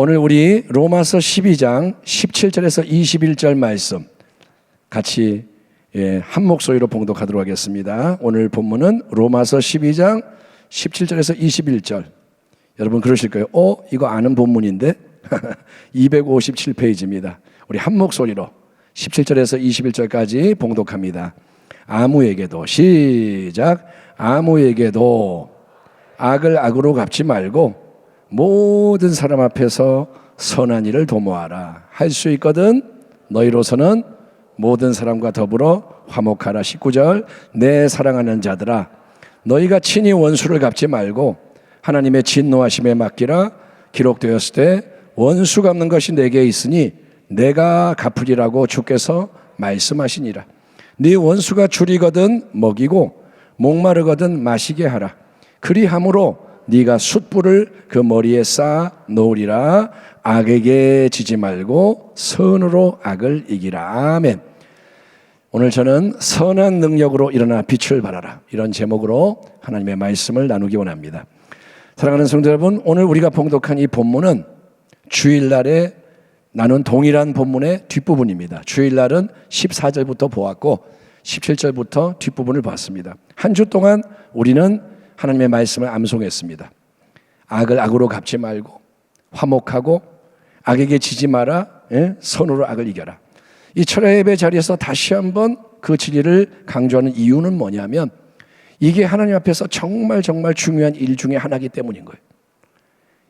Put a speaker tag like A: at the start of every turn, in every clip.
A: 오늘 우리 로마서 12장 17절에서 21절 말씀 같이 한 목소리로 봉독하도록 하겠습니다. 오늘 본문은 로마서 12장 17절에서 21절. 여러분 그러실 거예요. 이거 아는 본문인데 257페이지입니다. 우리 한 목소리로 17절에서 21절까지 봉독합니다. 아무에게도 시작. 아무에게도 악을 악으로 갚지 말고 모든 사람 앞에서 선한 일을 도모하라. 할 수 있거든 너희로서는 모든 사람과 더불어 화목하라. 19절. 내 사랑하는 자들아 너희가 친히 원수를 갚지 말고 하나님의 진노하심에 맡기라. 기록되었을 때 원수 갚는 것이 내게 있으니 내가 갚으리라고 주께서 말씀하시니라. 네 원수가 줄이거든 먹이고 목마르거든 마시게 하라. 그리함으로 네가 숯불을 그 머리에 쌓아 놓으리라. 악에게 지지 말고 선으로 악을 이기라. 아멘. 오늘 저는 선한 능력으로 일어나 빛을 발하라, 이런 제목으로 하나님의 말씀을 나누기 원합니다. 사랑하는 성도 여러분, 오늘 우리가 봉독한 이 본문은 주일날에 나눈 동일한 본문의 뒷부분입니다. 주일날은 14절부터 보았고 17절부터 뒷부분을 봤습니다. 한 주 동안 우리는 하나님의 말씀을 암송했습니다. 악을 악으로 갚지 말고 화목하고 악에게 지지 마라. 선으로 악을 이겨라. 이 철야 예배 자리에서 다시 한번 그 진리를 강조하는 이유는 뭐냐면 이게 하나님 앞에서 정말 중요한 일 중에 하나이기 때문인 거예요.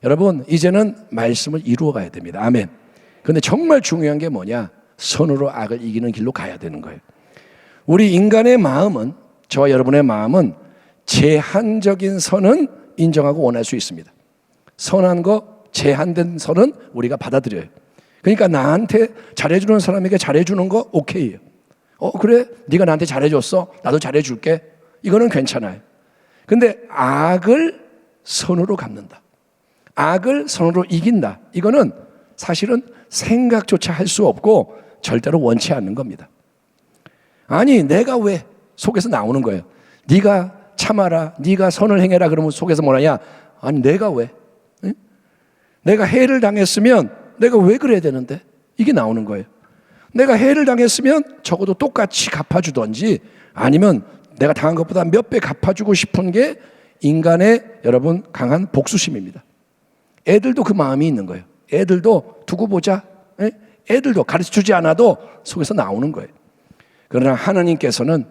A: 여러분 이제는 말씀을 이루어 가야 됩니다. 아멘. 그런데 정말 중요한 게 뭐냐? 선으로 악을 이기는 길로 가야 되는 거예요. 우리 인간의 마음은, 저와 여러분의 마음은 제한적인 선은 인정하고 원할 수 있습니다. 선한 거, 제한된 선은 우리가 받아들여요. 그러니까 나한테 잘해주는 사람에게 잘해주는 거 오케이예요. 그래? 네가 나한테 잘해줬어? 나도 잘해줄게. 이거는 괜찮아요. 근데 악을 선으로 갚는다, 악을 선으로 이긴다, 이거는 사실은 생각조차 할 수 없고 절대로 원치 않는 겁니다. 아니 내가 왜? 속에서 나오는 거예요. 네가 참아라, 네가 선을 행해라. 그러면 속에서 뭐라냐? 아니 내가 왜? 응? 내가 해를 당했으면 내가 왜 그래야 되는데? 이게 나오는 거예요. 내가 해를 당했으면 적어도 똑같이 갚아주던지 아니면 내가 당한 것보다 몇 배 갚아주고 싶은 게 인간의 여러분 강한 복수심입니다. 애들도 그 마음이 있는 거예요. 애들도 두고 보자. 애들도 가르쳐주지 않아도 속에서 나오는 거예요. 그러나 하나님께서는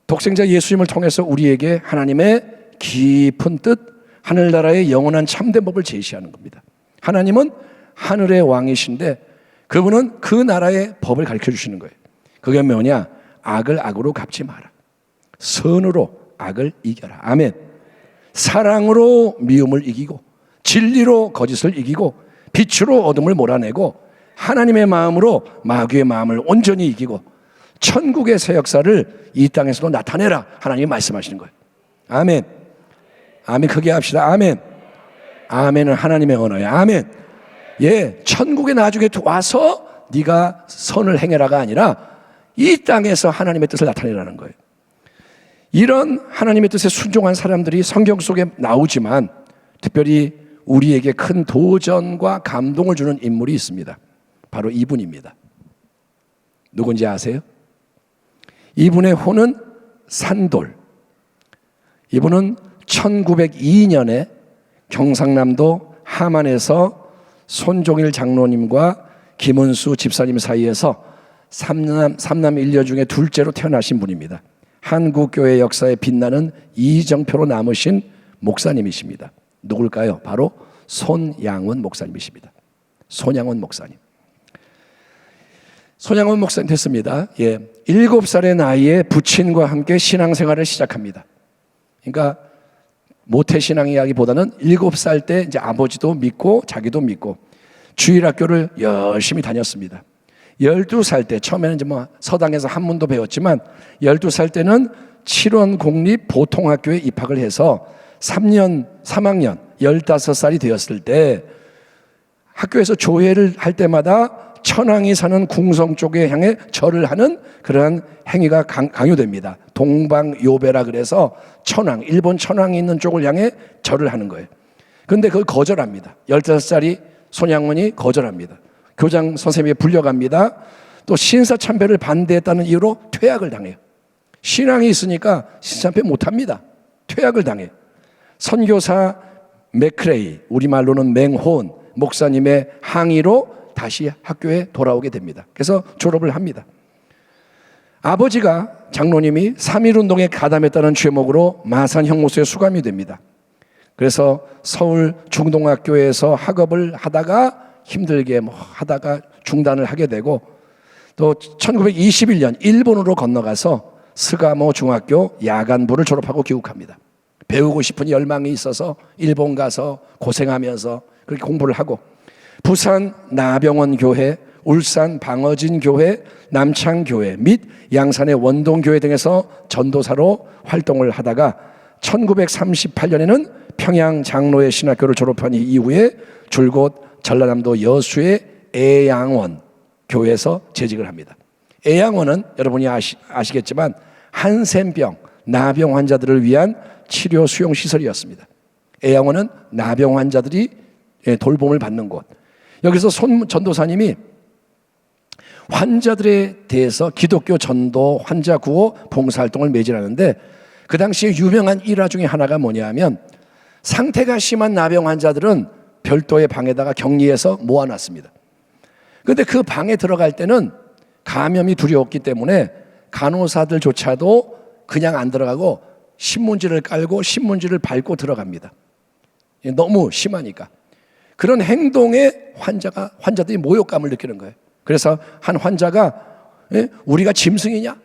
A: 독생자 예수님을 통해서 우리에게 하나님의 깊은 뜻, 하늘나라의 영원한 참된 법을 제시하는 겁니다. 하나님은 하늘의 왕이신데 그분은 그 나라의 법을 가르쳐 주시는 거예요. 그게 뭐냐? 악을 악으로 갚지 마라. 선으로 악을 이겨라. 아멘. 사랑으로 미움을 이기고 진리로 거짓을 이기고 빛으로 어둠을 몰아내고 하나님의 마음으로 마귀의 마음을 온전히 이기고 천국의 새 역사를 이 땅에서도 나타내라. 하나님이 말씀하시는 거예요. 아멘. 아멘. 크게 합시다. 아멘. 아멘은 하나님의 언어예요. 아멘. 천국에 나중에 와서 네가 선을 행해라가 아니라 이 땅에서 하나님의 뜻을 나타내라는 거예요. 이런 하나님의 뜻에 순종한 사람들이 성경 속에 나오지만 특별히 우리에게 큰 도전과 감동을 주는 인물이 있습니다. 바로 이분입니다. 누군지 아세요? 이분의 호는 산돌. 이분은 1902년에 경상남도 함안에서 손종일 장로님과 김은수 집사님 사이에서 삼남 일녀 중에 둘째로 태어나신 분입니다. 한국교회 역사에 빛나는 이정표로 남으신 목사님이십니다. 누굴까요? 바로 손양원 목사님이십니다. 손양원 목사님. 손양원 목사님 됐습니다. 7살의 나이에 부친과 함께 신앙생활을 시작합니다. 그러니까 모태신앙 이야기보다는 7살 때 이제 아버지도 믿고 자기도 믿고 주일학교를 열심히 다녔습니다. 12살 때 처음에는 이제 서당에서 한문도 배웠지만 12살 때는 칠원 공립 보통학교에 입학을 해서 3학년 15살이 되었을 때 학교에서 조회를 할 때마다 천황이 사는 궁성 쪽에 향해 절을 하는 그러한 행위가 강요됩니다. 동방요배라 그래서 천황, 일본 천황이 있는 쪽을 향해 절을 하는 거예요. 그런데 그걸 거절합니다. 15살이 손양원이 거절합니다. 교장 선생님이 불려갑니다. 또 신사참배를 반대했다는 이유로 퇴학을 당해요. 신앙이 있으니까 신사참배 못합니다. 퇴학을 당해요. 선교사 맥크레이, 우리말로는 맹호은 목사님의 항의로 다시 학교에 돌아오게 됩니다. 그래서 졸업을 합니다. 아버지가 장로님이 3.1운동에 가담했다는 죄목으로 마산 형무소에 수감이 됩니다. 그래서 서울 중동학교에서 학업을 하다가 힘들게 하다가 중단을 하게 되고, 또 1921년 일본으로 건너가서 스가모 중학교 야간부를 졸업하고 귀국합니다. 배우고 싶은 열망이 있어서 일본 가서 고생하면서 그렇게 공부를 하고, 부산 나병원 교회, 울산 방어진 교회, 남창 교회 및 양산의 원동 교회 등에서 전도사로 활동을 하다가 1938년에는 평양 장로의 신학교를 졸업한 이후에 줄곧 전라남도 여수의 애양원 교회에서 재직을 합니다. 애양원은 여러분이 아시겠지만 한센병, 나병 환자들을 위한 치료 수용 시설이었습니다. 애양원은 나병 환자들이 돌봄을 받는 곳. 여기서 손 전도사님이 환자들에 대해서 기독교 전도, 환자 구호, 봉사활동을 매진하는데, 그 당시에 유명한 일화 중에 하나가 뭐냐면, 상태가 심한 나병 환자들은 별도의 방에다가 격리해서 모아놨습니다. 그런데 그 방에 들어갈 때는 감염이 두려웠기 때문에 간호사들조차도 그냥 안 들어가고 신문지를 깔고 신문지를 밟고 들어갑니다. 너무 심하니까. 그런 행동에 환자들이 모욕감을 느끼는 거예요. 그래서 한 환자가 우리가 짐승이냐?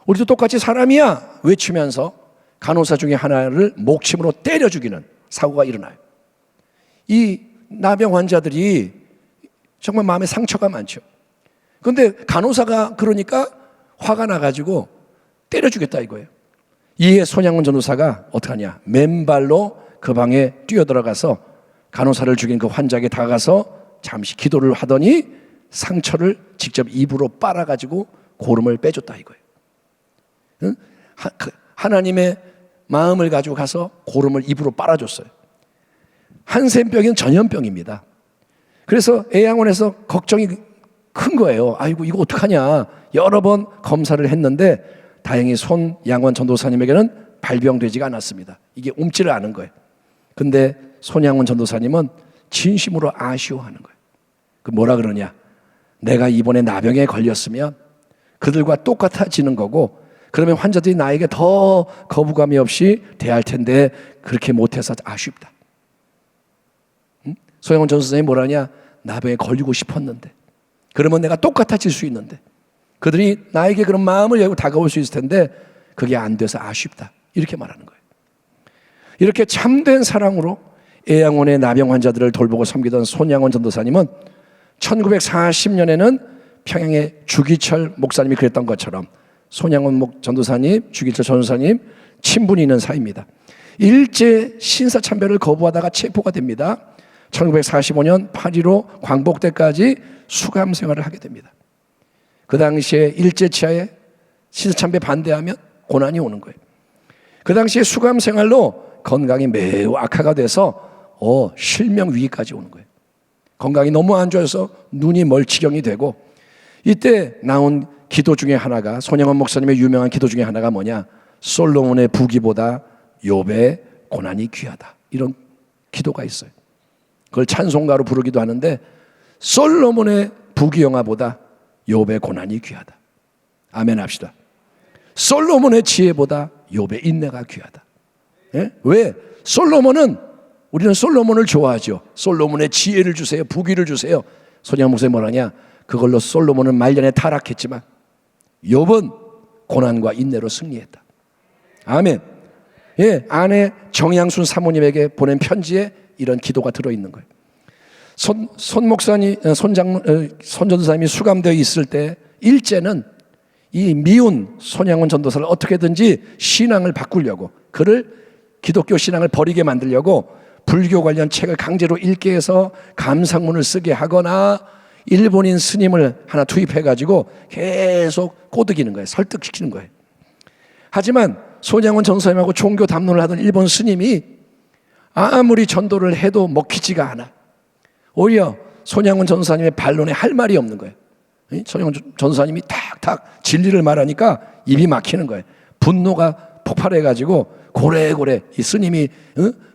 A: 우리도 똑같이 사람이야! 외치면서 간호사 중에 하나를 목침으로 때려 죽이는 사고가 일어나요. 이 나병 환자들이 정말 마음에 상처가 많죠. 그런데 간호사가 그러니까 화가 나가지고 때려 주겠다 이거예요. 이에 손양원 전도사가 어떡하냐? 맨발로 그 방에 뛰어들어가서 간호사를 죽인 그 환자에게 다가가서 잠시 기도를 하더니 상처를 직접 입으로 빨아가지고 고름을 빼줬다 이거예요. 응? 하나님의 마음을 가지고 가서 고름을 입으로 빨아줬어요. 한센병은 전염병입니다. 그래서 애양원에서 걱정이 큰 거예요. 아이고 이거 어떡하냐. 여러 번 검사를 했는데 다행히 손양원 전도사님에게는 발병되지가 않았습니다. 이게 옮지를 않은 거예요. 근데 손양원 전도사님은 진심으로 아쉬워하는 거예요. 그 뭐라 그러냐? 내가 이번에 나병에 걸렸으면 그들과 똑같아지는 거고, 그러면 환자들이 나에게 더 거부감이 없이 대할 텐데 그렇게 못해서 아쉽다. 손양원 전도사님이 뭐라냐? 나병에 걸리고 싶었는데, 그러면 내가 똑같아질 수 있는데, 그들이 나에게 그런 마음을 열고 다가올 수 있을 텐데 그게 안 돼서 아쉽다. 이렇게 말하는 거예요. 이렇게 참된 사랑으로 애양원의 나병 환자들을 돌보고 섬기던 손양원 전도사님은 1940년에는 평양의 주기철 목사님이 그랬던 것처럼 손양원 전도사님, 주기철 전도사님 친분이 있는 사이입니다. 일제 신사참배를 거부하다가 체포가 됩니다. 1945년 8.15 광복대까지 수감 생활을 하게 됩니다. 그 당시에 일제 치하에 신사참배 반대하면 고난이 오는 거예요. 그 당시에 수감 생활로 건강이 매우 악화가 돼서 실명 위기까지 오는 거예요. 건강이 너무 안 좋아서 눈이 멀치경이 되고, 이때 나온 기도 중에 하나가, 손양원 목사님의 유명한 기도 중에 하나가 뭐냐? 솔로몬의 부귀보다 욥의 고난이 귀하다. 이런 기도가 있어요. 그걸 찬송가로 부르기도 하는데, 솔로몬의 부귀영화보다 욥의 고난이 귀하다. 아멘 합시다. 솔로몬의 지혜보다 욥의 인내가 귀하다. 예? 왜? 우리는 솔로몬을 좋아하죠. 솔로몬의 지혜를 주세요. 부귀를 주세요. 손양원 목사님 뭐라냐? 그걸로 솔로몬은 말년에 타락했지만 욥은 고난과 인내로 승리했다. 아멘. 예, 아내 정양순 사모님에게 보낸 편지에 이런 기도가 들어있는 거예요. 손 전도사님이 수감되어 있을 때 일제는 이 미운 손양원 전도사를 어떻게든지 신앙을 바꾸려고, 그를 기독교 신앙을 버리게 만들려고 불교 관련 책을 강제로 읽게 해서 감상문을 쓰게 하거나 일본인 스님을 하나 투입해가지고 계속 꼬드기는 거예요. 설득시키는 거예요. 하지만 손양원 전도사님하고 종교 담론을 하던 일본 스님이 아무리 전도를 해도 먹히지가 않아. 오히려 손양원 전사님의 반론에 할 말이 없는 거예요. 손양원 전사님이 탁탁 진리를 말하니까 입이 막히는 거예요. 분노가 폭발해가지고 고래고래 이 스님이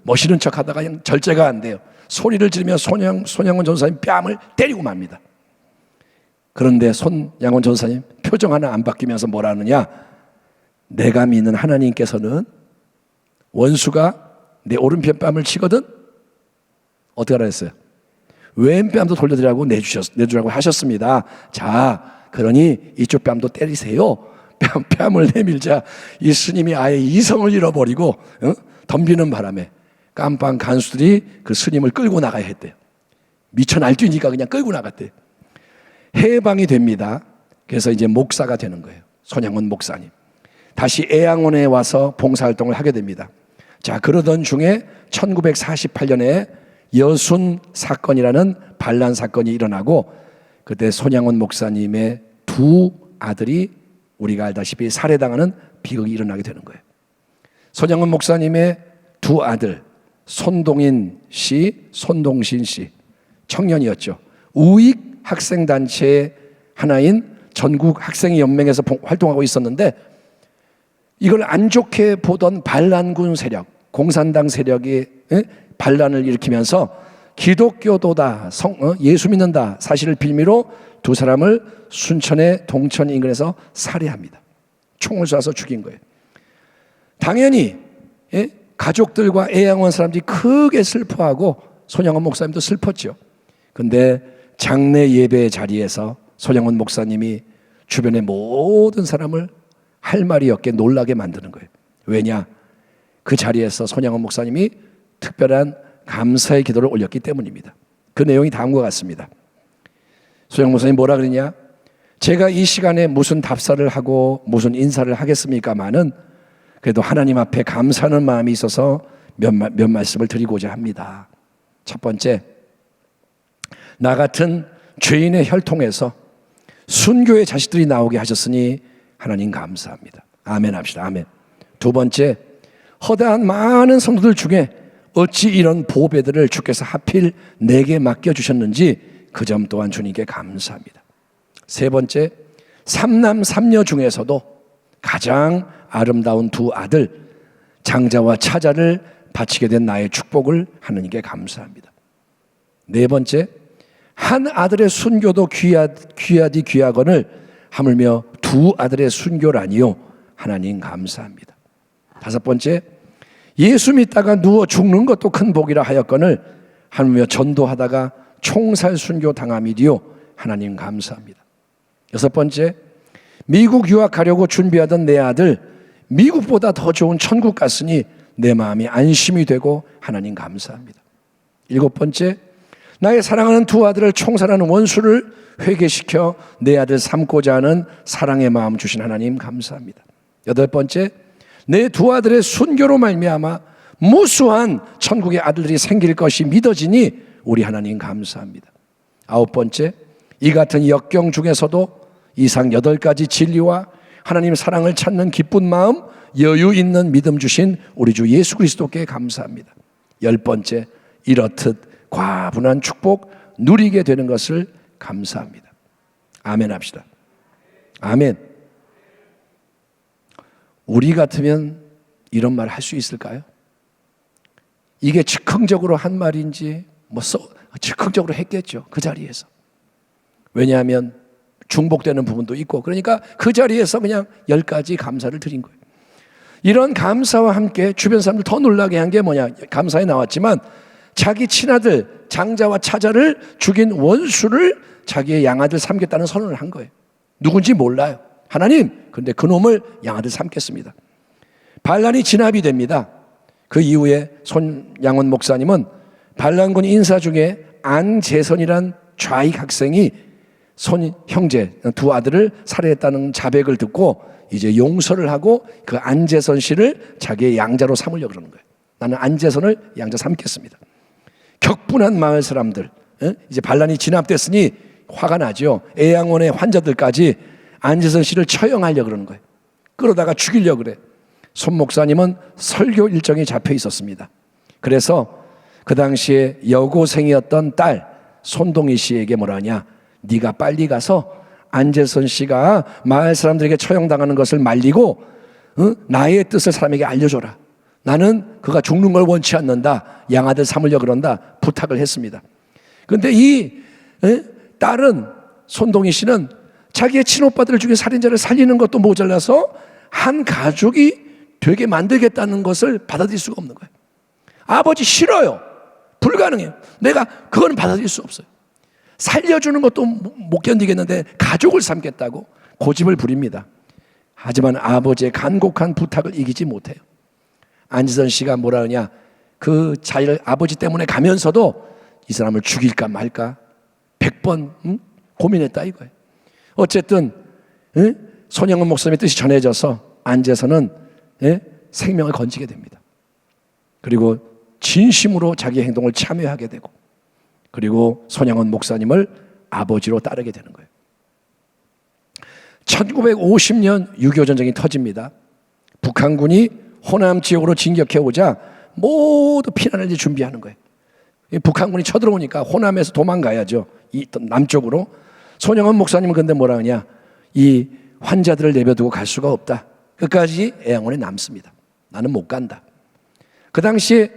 A: 멋있는 척하다가 그냥 절제가 안 돼요. 소리를 지르며 손양원 전사님 뺨을 때리고 맙니다. 그런데 손양원 전사님 표정 하나 안 바뀌면서 뭐라 하느냐, 내가 믿는 하나님께서는 원수가 내 오른편 뺨을 치거든 어떻게 하라 했어요? 왼뺨도 돌려드리라고 내주라고 하셨습니다. 자, 그러니 이쪽 뺨도 때리세요. 뺨을 내밀자 이 스님이 아예 이성을 잃어버리고 덤비는 바람에 깜빵 간수들이 그 스님을 끌고 나가야 했대요. 미쳐 날뛰니까 그냥 끌고 나갔대요. 해방이 됩니다. 그래서 이제 목사가 되는 거예요. 손양원 목사님. 다시 애양원에 와서 봉사활동을 하게 됩니다. 자, 그러던 중에 1948년에 여순 사건이라는 반란 사건이 일어나고 그때 손양원 목사님의 두 아들이 우리가 알다시피 살해당하는 비극이 일어나게 되는 거예요. 손양원 목사님의 두 아들 손동인 씨, 손동신 씨 청년이었죠. 우익 학생단체의 하나인 전국학생연맹에서 활동하고 있었는데 이걸 안 좋게 보던 반란군 세력, 공산당 세력이 반란을 일으키면서 기독교도다, 예수 믿는다 사실을 빌미로 두 사람을 순천의 동천 인근에서 살해합니다. 총을 쏴서 죽인 거예요. 당연히 가족들과 애양원 사람들이 크게 슬퍼하고 손양원 목사님도 슬펐죠. 그런데 장례 예배 자리에서 손양원 목사님이 주변의 모든 사람을 할 말이 없게 놀라게 만드는 거예요. 왜냐? 그 자리에서 손양원 목사님이 특별한 감사의 기도를 올렸기 때문입니다. 그 내용이 다음과 같습니다. 손양원 목사님이 뭐라 그러냐? 제가 이 시간에 무슨 답사를 하고 무슨 인사를 하겠습니까마는 그래도 하나님 앞에 감사하는 마음이 있어서 몇 말씀을 드리고자 합니다. 첫 번째, 나 같은 죄인의 혈통에서 순교의 자식들이 나오게 하셨으니 하나님 감사합니다. 아멘 합시다. 아멘. 두 번째, 허다한 많은 성도들 중에 어찌 이런 보배들을 주께서 하필 내게 맡겨주셨는지 그 점 또한 주님께 감사합니다. 세 번째, 삼남 삼녀 중에서도 가장 아름다운 두 아들 장자와 차자를 바치게 된 나의 축복을 하나님께 감사합니다. 네 번째, 한 아들의 순교도 귀하디 귀하거늘 하물며 두 아들의 순교라니요 하나님 감사합니다. 다섯 번째, 예수 믿다가 누워 죽는 것도 큰 복이라 하였거늘 하물며 전도하다가 총살 순교 당함이디요 하나님 감사합니다. 여섯 번째, 미국 유학하려고 준비하던 내 아들 미국보다 더 좋은 천국 갔으니 내 마음이 안심이 되고 하나님 감사합니다. 일곱 번째, 나의 사랑하는 두 아들을 총살하는 원수를 회개시켜 내 아들 삼고자 하는 사랑의 마음 주신 하나님 감사합니다. 여덟 번째, 내 두 아들의 순교로 말미암아 무수한 천국의 아들들이 생길 것이 믿어지니 우리 하나님 감사합니다. 아홉 번째, 이 같은 역경 중에서도 이상 8가지 진리와 하나님 사랑을 찾는 기쁜 마음, 여유 있는 믿음 주신 우리 주 예수 그리스도께 감사합니다. 열 번째, 이렇듯 과분한 축복 누리게 되는 것을 감사합니다. 아멘 합시다. 아멘. 우리 같으면 이런 말 할 수 있을까요? 이게 즉흥적으로 한 말인지 즉흥적으로 했겠죠. 그 자리에서. 왜냐하면 중복되는 부분도 있고 그러니까 그 자리에서 그냥 10가지 감사를 드린 거예요. 이런 감사와 함께 주변 사람들 더 놀라게 한 게 뭐냐? 감사에 나왔지만 자기 친아들 장자와 차자를 죽인 원수를 자기의 양아들 삼겠다는 선언을 한 거예요. 누군지 몰라요. 하나님, 근데 그놈을 양아들 삼겠습니다. 반란이 진압이 됩니다. 그 이후에 손양원 목사님은 반란군 인사 중에 안재선이란 좌익 학생이 손 형제 두 아들을 살해했다는 자백을 듣고 이제 용서를 하고 그 안재선 씨를 자기의 양자로 삼으려고 그러는 거예요. 나는 안재선을 양자 삼겠습니다. 격분한 마을 사람들, 이제 반란이 진압됐으니 화가 나죠. 애양원의 환자들까지 안재선 씨를 처형하려고 그러는 거예요. 그러다가 죽이려고 그래. 손 목사님은 설교 일정이 잡혀 있었습니다. 그래서 그 당시에 여고생이었던 딸 손동희 씨에게 뭐라 하냐, 네가 빨리 가서 안재선 씨가 마을 사람들에게 처형당하는 것을 말리고 나의 뜻을 사람에게 알려줘라. 나는 그가 죽는 걸 원치 않는다. 양아들 삼으려 그런다. 부탁을 했습니다. 그런데 이 딸은, 손동희 씨는 자기의 친오빠들 중에 살인자를 살리는 것도 모자라서 한 가족이 되게 만들겠다는 것을 받아들일 수가 없는 거예요. 아버지 싫어요. 불가능해요. 내가 그거는 받아들일 수 없어요. 살려주는 것도 못 견디겠는데 가족을 삼겠다고 고집을 부립니다. 하지만 아버지의 간곡한 부탁을 이기지 못해요. 안지선 씨가 뭐라 하냐, 그 자기를 아버지 때문에 가면서도 이 사람을 죽일까 말까 100번 고민했다 이거예요. 어쨌든 손영은 목사님의 뜻이 전해져서 안재선은 생명을 건지게 됩니다. 그리고 진심으로 자기 행동을 참여하게 되고, 그리고 손영은 목사님을 아버지로 따르게 되는 거예요. 1950년 6.25 전쟁이 터집니다. 북한군이 호남 지역으로 진격해 오자 모두 피난을 준비하는 거예요. 북한군이 쳐들어오니까 호남에서 도망가야죠. 이 남쪽으로. 손영은 목사님은 근데 뭐라 하냐, 이 환자들을 내버려두고 갈 수가 없다. 끝까지 애양원에 남습니다. 나는 못 간다. 그 당시에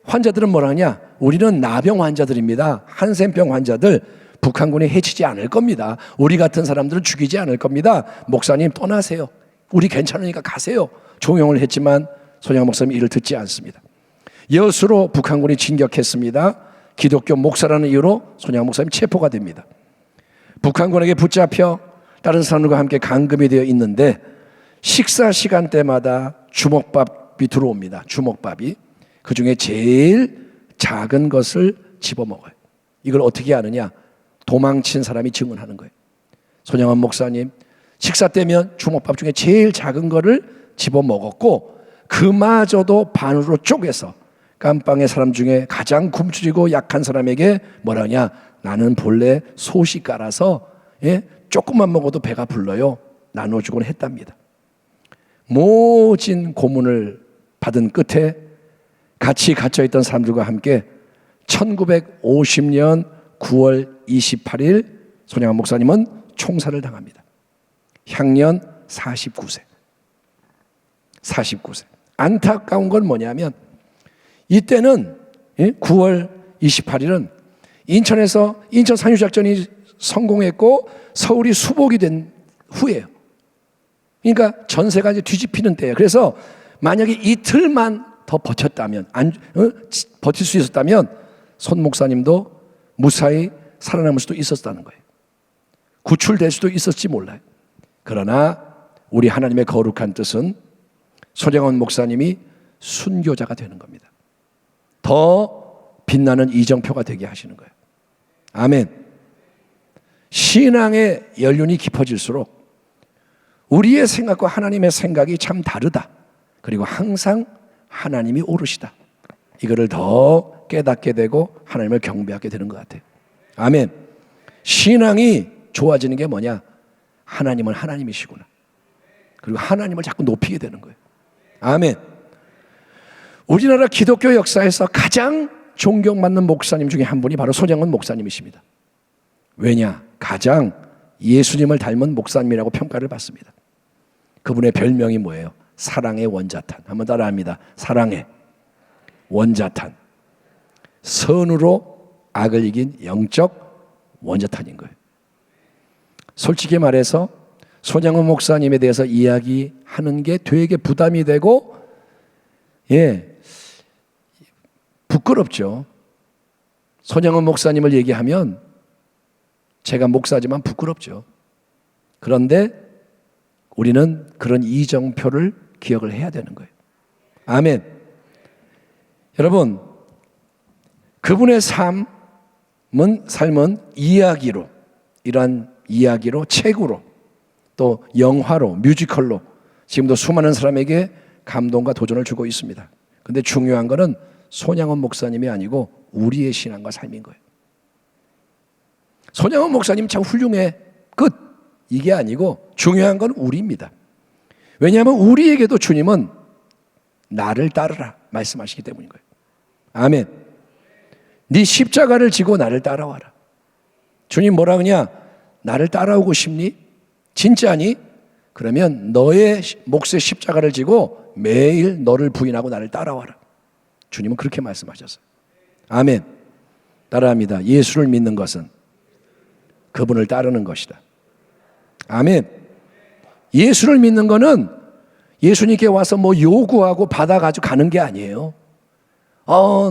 A: 환자들은 뭐라 하냐, 우리는 나병 환자들입니다. 한센병 환자들 북한군이 해치지 않을 겁니다. 우리 같은 사람들은 죽이지 않을 겁니다. 목사님 떠나세요. 우리 괜찮으니까 가세요. 종용을 했지만 손영은 목사님이 이를 듣지 않습니다. 여수로 북한군이 진격했습니다. 기독교 목사라는 이유로 손영은 목사님 체포가 됩니다. 북한군에게 붙잡혀 다른 사람들과 함께 감금이 되어 있는데 식사 시간대마다 주먹밥이 들어옵니다. 주먹밥이. 그중에 제일 작은 것을 집어먹어요. 이걸 어떻게 아느냐, 도망친 사람이 증언하는 거예요. 손영은 목사님 식사 때면 주먹밥 중에 제일 작은 거를 집어먹었고, 그마저도 반으로 쪼개서 깜빵의 사람 중에 가장 굶주리고 약한 사람에게 뭐라 하냐, 나는 본래 소식가라서 조금만 먹어도 배가 불러요. 나눠주곤 했답니다. 모진 고문을 받은 끝에 같이 갇혀있던 사람들과 함께 1950년 9월 28일 손영은 목사님은 총살을 당합니다. 향년 49세. 안타까운 건 뭐냐면 이때는 9월 28일은 인천에서 인천 산유작전이 성공했고 서울이 수복이 된 후예요. 그러니까 전세가 이제 뒤집히는 때예요. 그래서 만약에 이틀만 더 버텼다면, 버틸 수 있었다면 손 목사님도 무사히 살아남을 수도 있었다는 거예요. 구출될 수도 있었지 몰라요. 그러나 우리 하나님의 거룩한 뜻은 손영은 목사님이 순교자가 되는 겁니다. 더 빛나는 이정표가 되게 하시는 거예요. 아멘. 신앙의 연륜이 깊어질수록 우리의 생각과 하나님의 생각이 참 다르다. 그리고 항상 하나님이 오르시다. 이거를 더 깨닫게 되고 하나님을 경배하게 되는 것 같아요. 아멘. 신앙이 좋아지는 게 뭐냐? 하나님은 하나님이시구나. 그리고 하나님을 자꾸 높이게 되는 거예요. 아멘. 우리나라 기독교 역사에서 가장 존경받는 목사님 중에 한 분이 바로 손영은 목사님이십니다. 왜냐? 가장 예수님을 닮은 목사님이라고 평가를 받습니다. 그분의 별명이 뭐예요? 사랑의 원자탄. 한번 따라합니다. 사랑의 원자탄. 선으로 악을 이긴 영적 원자탄인 거예요. 솔직히 말해서 손영은 목사님에 대해서 이야기하는 게 되게 부담이 되고, 부끄럽죠. 손영은 목사님을 얘기하면 제가 목사지만 부끄럽죠. 그런데 우리는 그런 이정표를 기억을 해야 되는 거예요. 아멘. 여러분, 그분의 삶은 이야기로, 이러한 이야기로, 책으로, 또 영화로, 뮤지컬로 지금도 수많은 사람에게 감동과 도전을 주고 있습니다. 그런데 중요한 것은 손영은 목사님이 아니고 우리의 신앙과 삶인 거예요. 손영은 목사님 참 훌륭해. 끝. 이게 아니고 중요한 건 우리입니다. 왜냐하면 우리에게도 주님은 나를 따르라 말씀하시기 때문인 거예요. 아멘. 네 십자가를 지고 나를 따라와라. 주님 뭐라 그러냐? 나를 따라오고 싶니? 진짜니? 그러면 너의 몫의 십자가를 지고 매일 너를 부인하고 나를 따라와라. 주님은 그렇게 말씀하셨어요. 아멘. 따라합니다. 예수를 믿는 것은 그분을 따르는 것이다. 아멘. 예수를 믿는 거는 예수님께 와서 뭐 요구하고 받아가지고 가는 게 아니에요.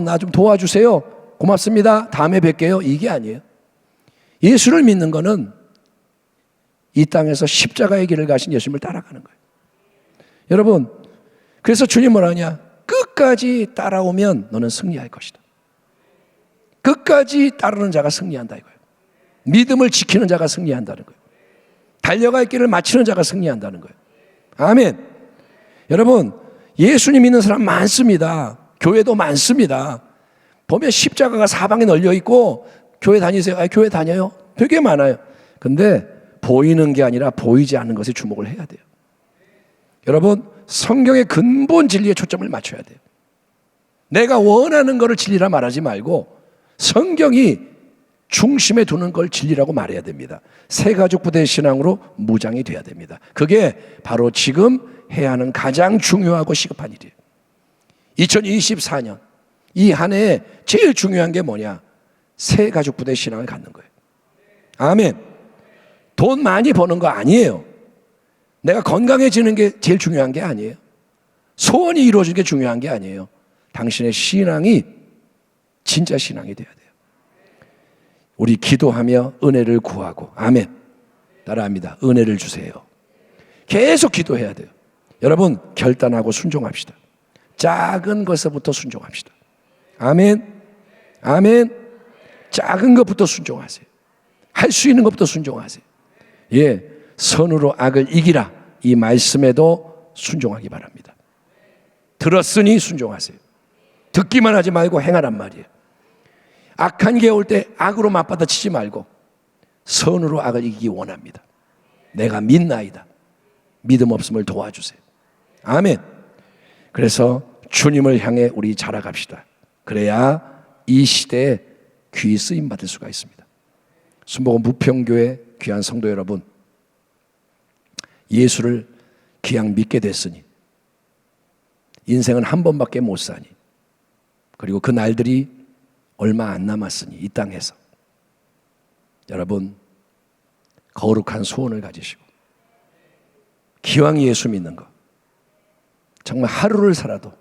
A: 나 좀 도와주세요. 고맙습니다. 다음에 뵐게요. 이게 아니에요. 예수를 믿는 거는 이 땅에서 십자가의 길을 가신 예수님을 따라가는 거예요. 여러분, 그래서 주님 뭐라 하냐? 끝까지 따라오면 너는 승리할 것이다. 끝까지 따르는 자가 승리한다 이거예요. 믿음을 지키는 자가 승리한다는 거예요. 달려갈 길을 마치는 자가 승리한다는 거예요. 아멘. 여러분, 예수님 믿는 사람 많습니다. 교회도 많습니다. 보면 십자가가 사방에 널려 있고 교회 다니세요? 교회 다녀요? 되게 많아요. 근데 보이는 게 아니라 보이지 않는 것에 주목을 해야 돼요. 여러분, 성경의 근본 진리에 초점을 맞춰야 돼요. 내가 원하는 것을 진리라 말하지 말고 성경이 중심에 두는 걸 진리라고 말해야 됩니다. 새가족 부대 신앙으로 무장이 돼야 됩니다. 그게 바로 지금 해야 하는 가장 중요하고 시급한 일이에요. 2024년 이 한 해에 제일 중요한 게 뭐냐? 새가족 부대 신앙을 갖는 거예요. 아멘. 돈 많이 버는 거 아니에요. 내가 건강해지는 게 제일 중요한 게 아니에요. 소원이 이루어지는 게 중요한 게 아니에요. 당신의 신앙이 진짜 신앙이 돼야 돼요. 우리 기도하며 은혜를 구하고, 아멘. 따라합니다. 은혜를 주세요. 계속 기도해야 돼요. 여러분, 결단하고 순종합시다. 작은 것부터 순종합시다. 아멘. 아멘. 작은 것부터 순종하세요. 할 수 있는 것부터 순종하세요. 예, 선으로 악을 이기라. 이 말씀에도 순종하기 바랍니다. 들었으니 순종하세요. 듣기만 하지 말고 행하란 말이에요. 악한 게 올 때 악으로 맞받아치지 말고 선으로 악을 이기기 원합니다. 내가 믿나이다. 믿음 없음을 도와주세요. 아멘. 그래서 주님을 향해 우리 자라갑시다. 그래야 이 시대에 귀 쓰임 받을 수가 있습니다. 순복음 부평교회 귀한 성도 여러분, 예수를 그냥 믿게 됐으니 인생은 한 번밖에 못 사니, 그리고 그 날들이 얼마 안 남았으니 이 땅에서 여러분 거룩한 소원을 가지시고 기왕 예수 믿는 거 정말 하루를 살아도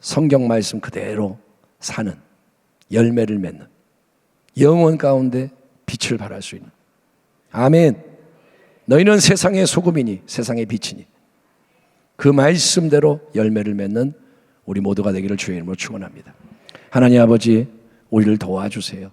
A: 성경 말씀 그대로 사는, 열매를 맺는, 영혼 가운데 빛을 발할 수 있는, 아멘. 너희는 세상의 소금이니 세상의 빛이니 그 말씀대로 열매를 맺는 우리 모두가 되기를 주의 이름으로 축원합니다. 하나님 아버지, 우리를 도와주세요.